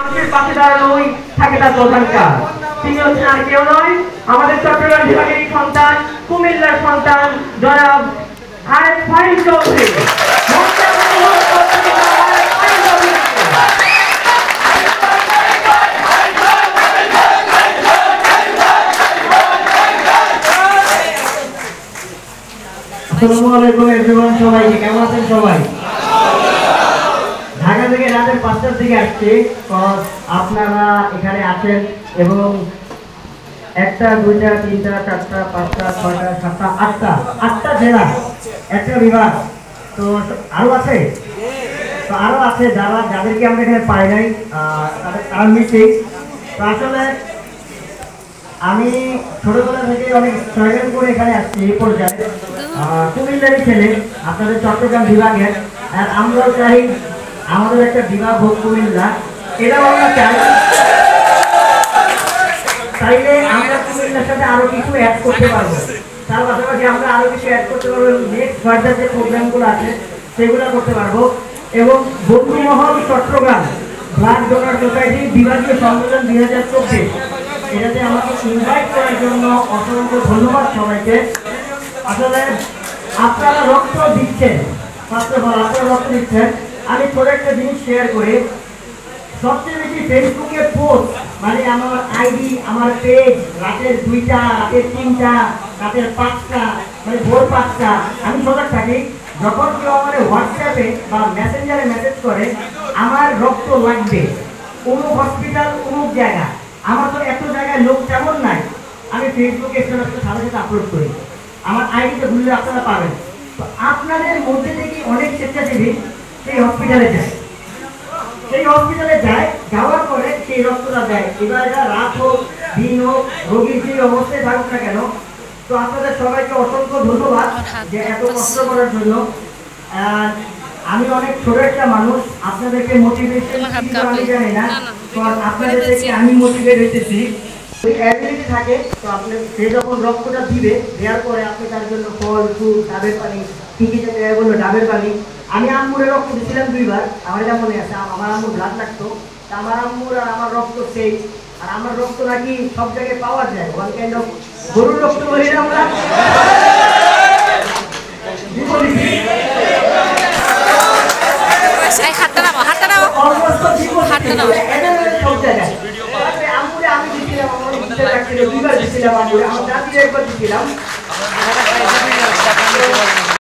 মানুষের পাশে দাঁড়ানোই থাকে তার প্রধান কাজ। তিনি হচ্ছেন আর কেউ নয়, আমাদের চট্টগ্রাম বিভাগের সন্তান, কুমিল্লার সন্তান জনাব আরেফ ফাহিম চৌধুরী। আসসালামু আলাইকুম এভরিওয়ান, সবাইকে কেমন আছেন সবাই? ঢাকা থেকে রাতের 5টার দিকে আসছি, আপনারা এখানে আছেন এবং 1টা 2টা 3টা 4টা 5টা 6টা 7টা 8টা জেলা, একটা বিভাগ। তো আরো আছে, যাদেরকে আমরা এখানে পাই নাই, তারা মিটিং। তো আসলে আমি ছোটবেলা থেকে অনেক স্ট্রাগল করে এখানে আসছি এই পর্যায়ে। কুমিল্লারই ছেলে, আপনাদের চট্টগ্রাম বিভাগের, আর আমরা চাই আমাদের একটা বিভাগ হোক কুমিল্লা। এটাও আমরা চাইলে আমরা কুমিল্লার সাথে আরো কিছু অ্যাড করতে পারবো। তার পাশাপাশি আমরা আরো কিছু অ্যাড করতে পারবো এবং নেক্সট ফার্দার যে প্রোগ্রামগুলো আছে সেগুলো করতে পারবো। এবং বন্ধুমহল চট্টগ্রাম ব্লাড ডোনার সোসাইটি বিভাগীয় সম্মেলন 2024, এটাতে আমাকে ইনভাইট করার জন্য অসংখ্য ধন্যবাদ সবাইকে। আসলে আপনারা রক্ত দিচ্ছেন, আপনারা রক্ত দিচ্ছেন। আমি ছোট একটা জিনিস শেয়ার করি। সবচেয়ে বেশি ফেসবুকে পোস্ট, মানে আমার আইডি, আমার পেজ রাতের 2টা, রাতের 3টা, রাতের 5টা, মানে ভোর 5টা আমি সজাগ থাকি। যখন কেউ আমার হোয়াটসঅ্যাপে বা মেসেঞ্জারে মেসেজ করে আমার রক্ত লাগবে, কোনো হসপিটাল, কোনো জায়গা, আমার তো এত জায়গায় লোক তেমন নাই, আমি ফেসবুকে স্ট্যাটাসে সাথে সাথে আপলোড করি। আমার আইডিতে ঘুরলে আপনারা পাবেন। তো আপনাদের মধ্যে থেকে অনেক স্বেচ্ছাসেবী সেই হসপিটালে যায়, যাওয়ার পরে সেই রক্তটা দেয়। এবার এটা রাত হোক দিন হোক, রোগীর যে অবস্থায় থাকুক না কেন। তো আপনাদের সবাইকে অসংখ্য ধন্যবাদ যে এত কষ্ট করার জন্য। আমি অনেক ছোট একটা মানুষ, আপনাদেরকে মোটিভেশন আমি জানি না, কারণ আপনাদের থেকে আমি মোটিভেট হইতেছি। ওই অ্যাবিলিটি থাকে, তো আপনি সে যখন রক্তটা দিবে, দেওয়ার পরে আপনি তার জন্য ফল ফুল, ডাবের পানি, ঠিকই যেটা বললো ডাবের পানি। আমি আম্মুরে রক্ত দিয়েছিলাম 2বার, আমার এটা মনে আছে। আমার আম্মু ব্লাড লাগতো, আমার আম্মুর আর আমার রক্ত সেই। আর আমার রক্ত নাকি সব জায়গায় পাওয়া যায়, ওয়ান কাইন্ড অফ গরুর রক্ত বলি না আমরা। আমি দিয়েছিলাম, আমার 2বার দিয়েছিলাম, আমার জাতির একবার দিয়েছিলাম।